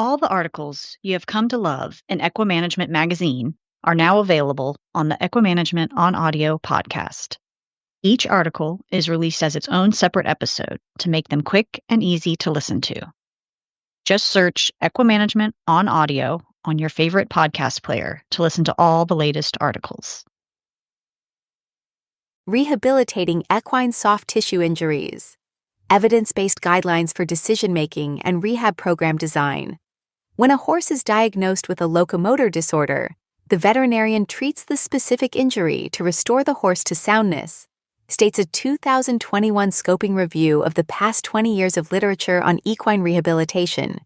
All the articles you have come to love in EquiManagement Magazine are now available on the EquiManagement on Audio podcast. Each article is released as its own separate episode to make them quick and easy to listen to. Just search EquiManagement on Audio on your favorite podcast player to listen to all the latest articles. Rehabilitating equine soft tissue injuries. Evidence-based guidelines for decision-making and rehab program design. When a horse is diagnosed with a locomotor disorder, the veterinarian treats the specific injury to restore the horse to soundness, states a 2021 scoping review of the past 20 years of literature on equine rehabilitation.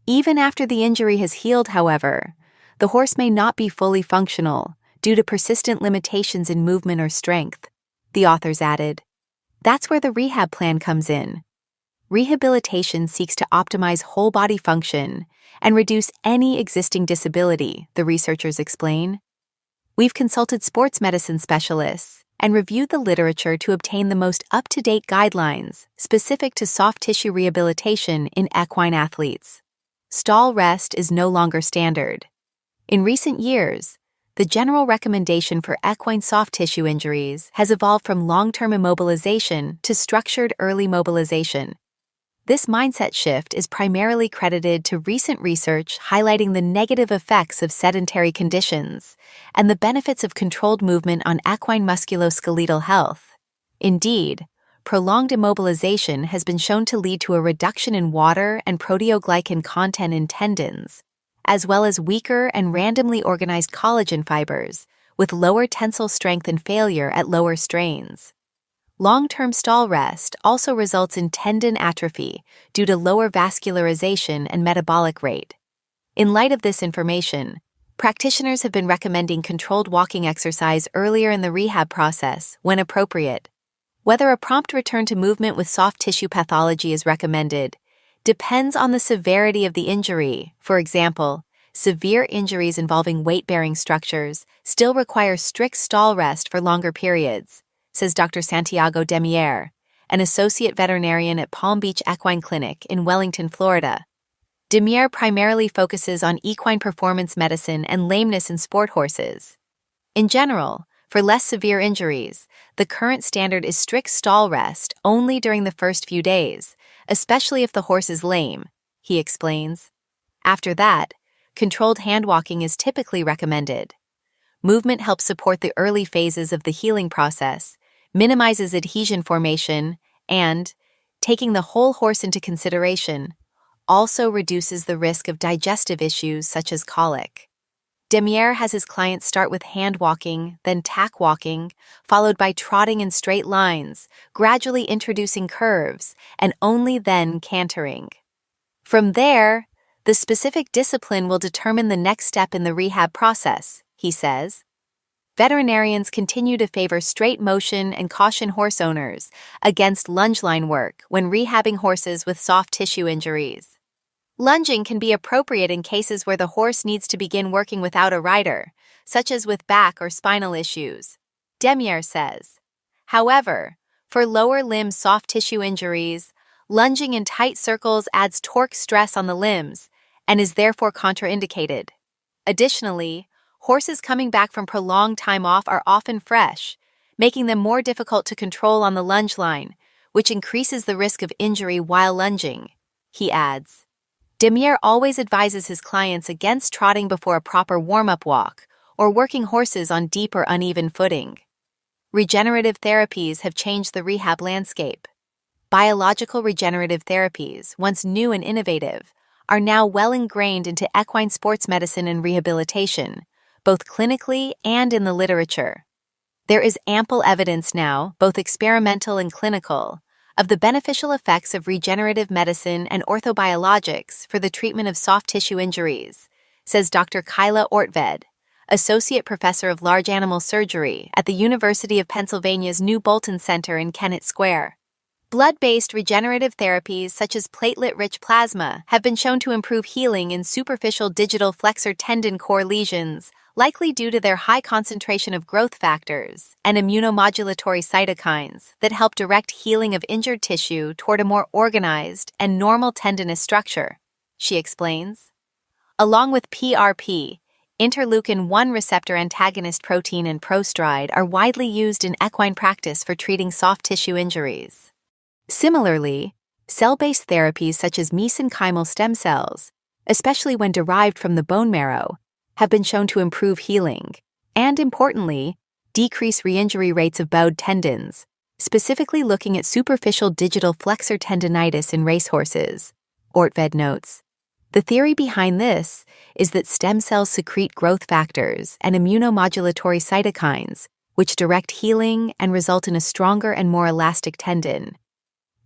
Even after the injury has healed, however, the horse may not be fully functional due to persistent limitations in movement or strength, the authors added. That's where the rehab plan comes in. Rehabilitation seeks to optimize whole body function and reduce any existing disability, the researchers explain. We've consulted sports medicine specialists and reviewed the literature to obtain the most up-to-date guidelines specific to soft tissue rehabilitation in equine athletes. Stall rest is no longer standard. In recent years, the general recommendation for equine soft tissue injuries has evolved from long-term immobilization to structured early mobilization. This mindset shift is primarily credited to recent research highlighting the negative effects of sedentary conditions and the benefits of controlled movement on equine musculoskeletal health. Indeed, prolonged immobilization has been shown to lead to a reduction in water and proteoglycan content in tendons, as well as weaker and randomly organized collagen fibers, with lower tensile strength and failure at lower strains. Long-term stall rest also results in tendon atrophy due to lower vascularization and metabolic rate. In light of this information, practitioners have been recommending controlled walking exercise earlier in the rehab process when appropriate. Whether a prompt return to movement with soft tissue pathology is recommended depends on the severity of the injury. For example, severe injuries involving weight-bearing structures still require strict stall rest for longer periods, says Dr. Santiago Demier, an associate veterinarian at Palm Beach Equine Clinic in Wellington, Florida. Demier primarily focuses on equine performance medicine and lameness in sport horses. In general, for less severe injuries, the current standard is strict stall rest only during the first few days, especially if the horse is lame, he explains. After that, controlled hand walking is typically recommended. Movement helps support the early phases of the healing process, minimizes adhesion formation, and, taking the whole horse into consideration, also reduces the risk of digestive issues such as colic. Demier has his clients start with hand walking, then tack walking, followed by trotting in straight lines, gradually introducing curves, and only then cantering. From there, the specific discipline will determine the next step in the rehab process, he says. Veterinarians continue to favor straight motion and caution horse owners against lunge line work when rehabbing horses with soft tissue injuries. Lunging can be appropriate in cases where the horse needs to begin working without a rider, such as with back or spinal issues, Demier says. However, for lower limb soft tissue injuries, lunging in tight circles adds torque stress on the limbs and is therefore contraindicated. Additionally, horses coming back from prolonged time off are often fresh, making them more difficult to control on the lunge line, which increases the risk of injury while lunging, he adds. Demier always advises his clients against trotting before a proper warm-up walk or working horses on deep or uneven footing. Regenerative therapies have changed the rehab landscape. Biological regenerative therapies, once new and innovative, are now well ingrained into equine sports medicine and rehabilitation, both clinically and in the literature. There is ample evidence now, both experimental and clinical, of the beneficial effects of regenerative medicine and orthobiologics for the treatment of soft tissue injuries, says Dr. Kyla Ortved, Associate Professor of Large Animal Surgery at the University of Pennsylvania's New Bolton Center in Kennett Square. Blood-based regenerative therapies such as platelet-rich plasma have been shown to improve healing in superficial digital flexor tendon core lesions, likely due to their high concentration of growth factors and immunomodulatory cytokines that help direct healing of injured tissue toward a more organized and normal tendinous structure, she explains. Along with PRP, interleukin-1 receptor antagonist protein and prostride are widely used in equine practice for treating soft tissue injuries. Similarly, cell-based therapies such as mesenchymal stem cells, especially when derived from the bone marrow, have been shown to improve healing and, importantly, decrease re-injury rates of bowed tendons, specifically looking at superficial digital flexor tendinitis in racehorses, Ortved notes. The theory behind this is that stem cells secrete growth factors and immunomodulatory cytokines, which direct healing and result in a stronger and more elastic tendon.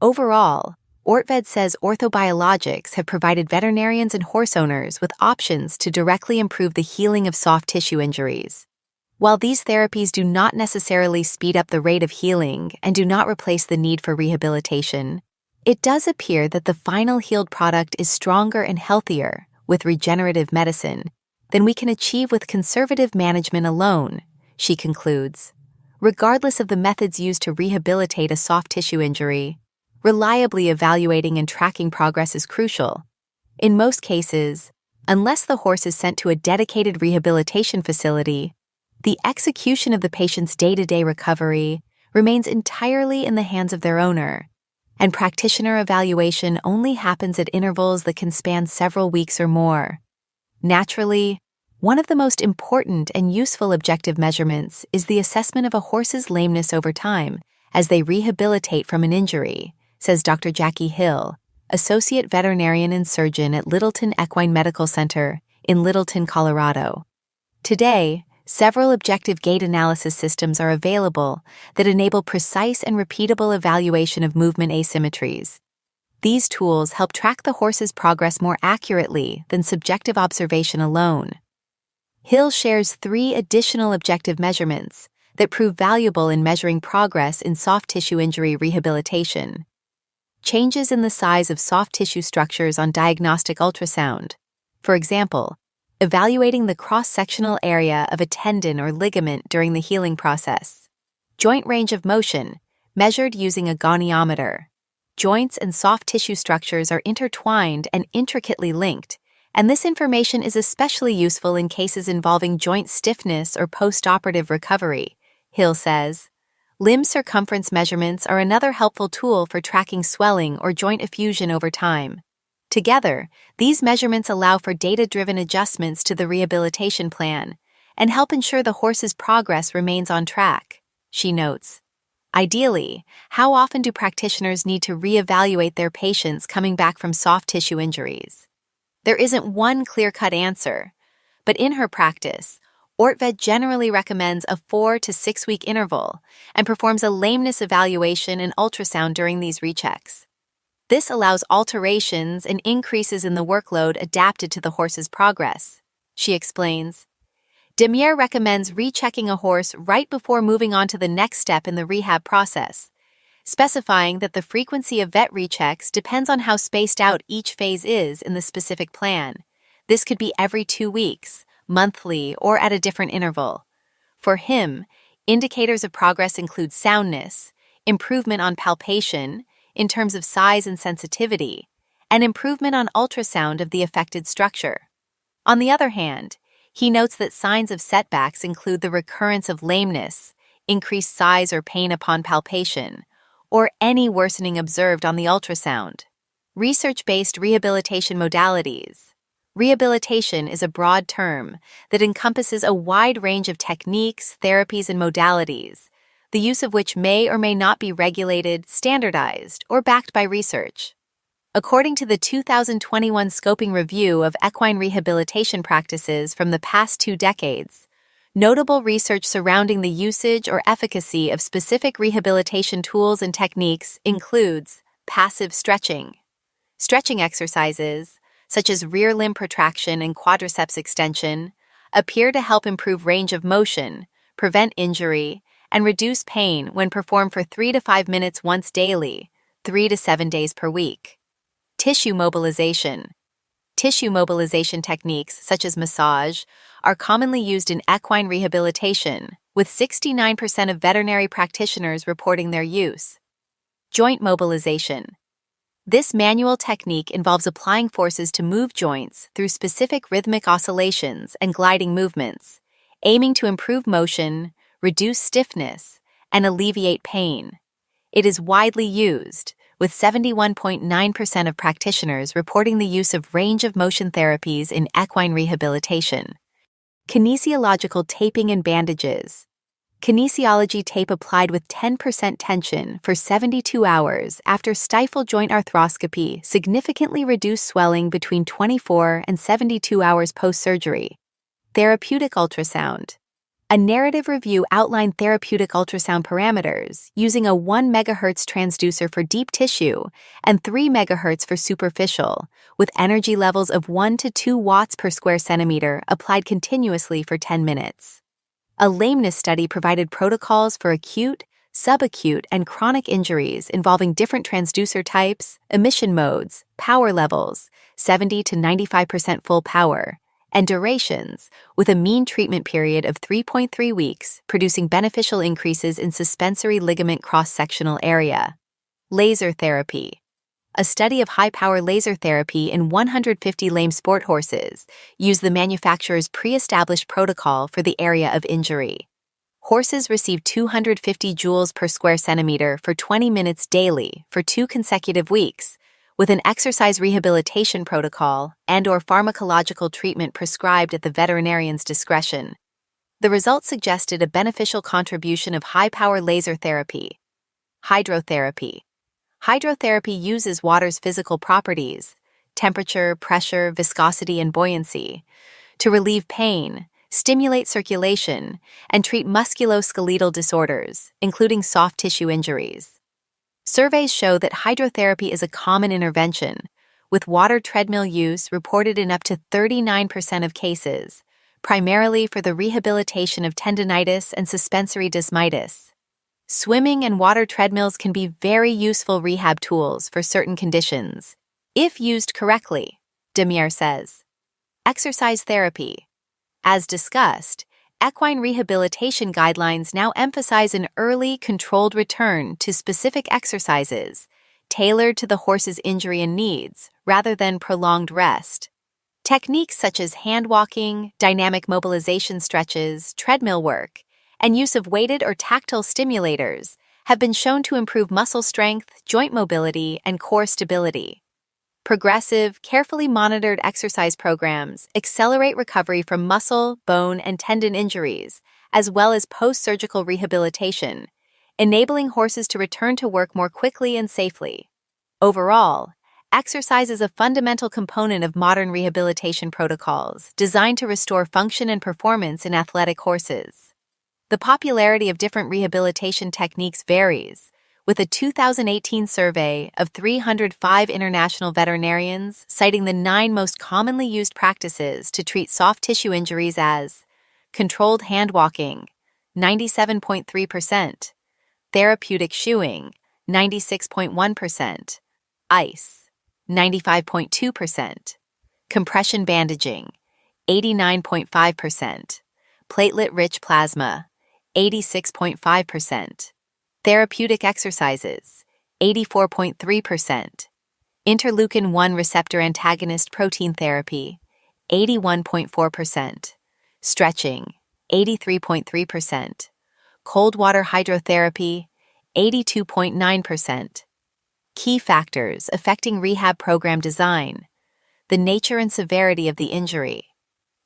Overall, Ortved says orthobiologics have provided veterinarians and horse owners with options to directly improve the healing of soft tissue injuries. While these therapies do not necessarily speed up the rate of healing and do not replace the need for rehabilitation, it does appear that the final healed product is stronger and healthier with regenerative medicine than we can achieve with conservative management alone, she concludes. Regardless of the methods used to rehabilitate a soft tissue injury, reliably evaluating and tracking progress is crucial. In most cases, unless the horse is sent to a dedicated rehabilitation facility, the execution of the patient's day-to-day recovery remains entirely in the hands of their owner, and practitioner evaluation only happens at intervals that can span several weeks or more. Naturally, one of the most important and useful objective measurements is the assessment of a horse's lameness over time as they rehabilitate from an injury, says Dr. Jackie Hill, Associate Veterinarian and Surgeon at Littleton Equine Medical Center in Littleton, Colorado. Today, several objective gait analysis systems are available that enable precise and repeatable evaluation of movement asymmetries. These tools help track the horse's progress more accurately than subjective observation alone. Hill shares 3 additional objective measurements that prove valuable in measuring progress in soft tissue injury rehabilitation. Changes in the size of soft tissue structures on diagnostic ultrasound. For example, evaluating the cross-sectional area of a tendon or ligament during the healing process. Joint range of motion, measured using a goniometer. Joints and soft tissue structures are intertwined and intricately linked, and this information is especially useful in cases involving joint stiffness or post-operative recovery, Hill says. Limb circumference measurements are another helpful tool for tracking swelling or joint effusion over time. Together, these measurements allow for data-driven adjustments to the rehabilitation plan and help ensure the horse's progress remains on track, she notes. Ideally, how often do practitioners need to reevaluate their patients coming back from soft tissue injuries? There isn't one clear-cut answer, but in her practice, Ortved generally recommends a 4 to 6 week interval and performs a lameness evaluation and ultrasound during these rechecks. This allows alterations and increases in the workload adapted to the horse's progress, she explains. Demier recommends rechecking a horse right before moving on to the next step in the rehab process, specifying that the frequency of vet rechecks depends on how spaced out each phase is in the specific plan. This could be every 2 weeks, monthly, or at a different interval. For him, indicators of progress include soundness, improvement on palpation, in terms of size and sensitivity, and improvement on ultrasound of the affected structure. On the other hand, he notes that signs of setbacks include the recurrence of lameness, increased size or pain upon palpation, or any worsening observed on the ultrasound. Research-based rehabilitation modalities. Rehabilitation is a broad term that encompasses a wide range of techniques, therapies, and modalities, the use of which may or may not be regulated, standardized, or backed by research. According to the 2021 Scoping Review of Equine Rehabilitation Practices from the past 2 decades, notable research surrounding the usage or efficacy of specific rehabilitation tools and techniques includes passive stretching. Stretching exercises, such as rear limb protraction and quadriceps extension, appear to help improve range of motion, prevent injury, and reduce pain when performed for 3 to 5 minutes once daily, 3 to 7 days per week. Tissue mobilization. Tissue mobilization techniques, such as massage, are commonly used in equine rehabilitation, with 69% of veterinary practitioners reporting their use. Joint mobilization. This manual technique involves applying forces to move joints through specific rhythmic oscillations and gliding movements, aiming to improve motion, reduce stiffness, and alleviate pain. It is widely used, with 71.9% of practitioners reporting the use of range of motion therapies in equine rehabilitation. Kinesiological taping and bandages. Kinesiology tape applied with 10% tension for 72 hours after stifle joint arthroscopy significantly reduced swelling between 24 and 72 hours post-surgery. Therapeutic ultrasound. A narrative review outlined therapeutic ultrasound parameters using a 1 MHz transducer for deep tissue and 3 MHz for superficial, with energy levels of 1 to 2 watts per square centimeter applied continuously for 10 minutes. A lameness study provided protocols for acute, subacute, and chronic injuries involving different transducer types, emission modes, power levels, 70 to 95% full power, and durations, with a mean treatment period of 3.3 weeks, producing beneficial increases in suspensory ligament cross-sectional area. Laser therapy. A study of high-power laser therapy in 150 lame sport horses used the manufacturer's pre-established protocol for the area of injury. Horses received 250 joules per square centimeter for 20 minutes daily for 2 consecutive weeks, with an exercise rehabilitation protocol and/or pharmacological treatment prescribed at the veterinarian's discretion. The results suggested a beneficial contribution of high-power laser therapy. Hydrotherapy. Hydrotherapy uses water's physical properties, temperature, pressure, viscosity, and buoyancy, to relieve pain, stimulate circulation, and treat musculoskeletal disorders, including soft tissue injuries. Surveys show that hydrotherapy is a common intervention, with water treadmill use reported in up to 39% of cases, primarily for the rehabilitation of tendinitis and suspensory desmitis. Swimming and water treadmills can be very useful rehab tools for certain conditions, if used correctly, Demir says. Exercise therapy. As discussed, equine rehabilitation guidelines now emphasize an early, controlled return to specific exercises, tailored to the horse's injury and needs, rather than prolonged rest. Techniques such as hand walking, dynamic mobilization stretches, treadmill work, and use of weighted or tactile stimulators have been shown to improve muscle strength, joint mobility, and core stability. Progressive, carefully monitored exercise programs accelerate recovery from muscle, bone, and tendon injuries, as well as post-surgical rehabilitation, enabling horses to return to work more quickly and safely. Overall, exercise is a fundamental component of modern rehabilitation protocols designed to restore function and performance in athletic horses. The popularity of different rehabilitation techniques varies, with a 2018 survey of 305 international veterinarians citing the 9 most commonly used practices to treat soft tissue injuries as controlled hand walking, 97.3%, therapeutic shoeing, 96.1%, ice, 95.2%, compression bandaging, 89.5%, platelet-rich plasma, 86.5%, therapeutic exercises, 84.3%, interleukin-1 receptor antagonist protein therapy, 81.4%, stretching, 83.3%, cold water hydrotherapy, 82.9%. Key factors affecting rehab program design: the nature and severity of the injury.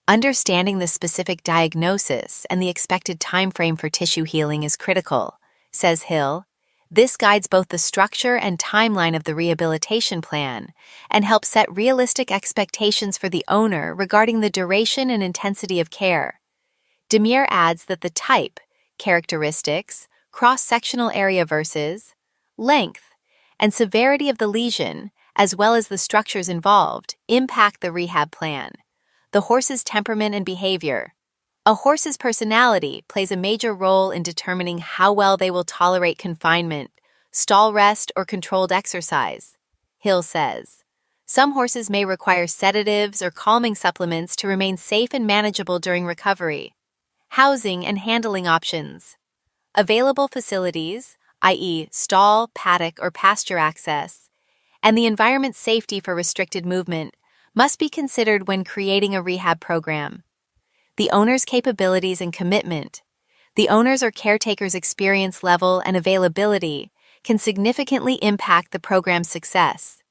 Understanding the specific diagnosis and the expected time frame for tissue healing is critical, says Hill. This guides both the structure and timeline of the rehabilitation plan and helps set realistic expectations for the owner regarding the duration and intensity of care. Demir adds that the type, characteristics, cross-sectional area versus length, and severity of the lesion, as well as the structures involved, impact the rehab plan. The horse's temperament and behavior. A horse's personality plays a major role in determining how well they will tolerate confinement, stall rest, or controlled exercise, Hill says. Some horses may require sedatives or calming supplements to remain safe and manageable during recovery. Housing and handling options. Available facilities, i.e., stall, paddock, or pasture access, and the environment's safety for restricted movement must be considered when creating a rehab program. The owner's capabilities and commitment, the owner's or caretaker's experience level and availability can significantly impact the program's success.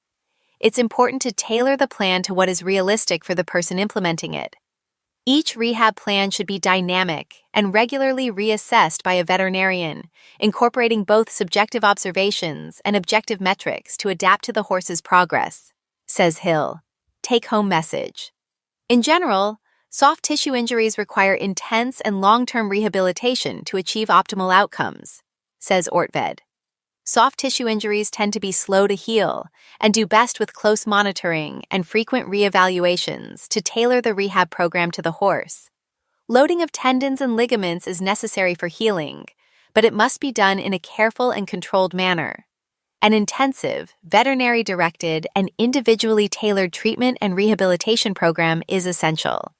It's important to tailor the plan to what is realistic for the person implementing it. Each rehab plan should be dynamic and regularly reassessed by a veterinarian, incorporating both subjective observations and objective metrics to adapt to the horse's progress, says Hill. Take-home message. In general, soft tissue injuries require intense and long-term rehabilitation to achieve optimal outcomes, says Ortved. Soft tissue injuries tend to be slow to heal and do best with close monitoring and frequent reevaluations to tailor the rehab program to the horse. Loading of tendons and ligaments is necessary for healing, but it must be done in a careful and controlled manner. An intensive, veterinary-directed, and individually tailored treatment and rehabilitation program is essential.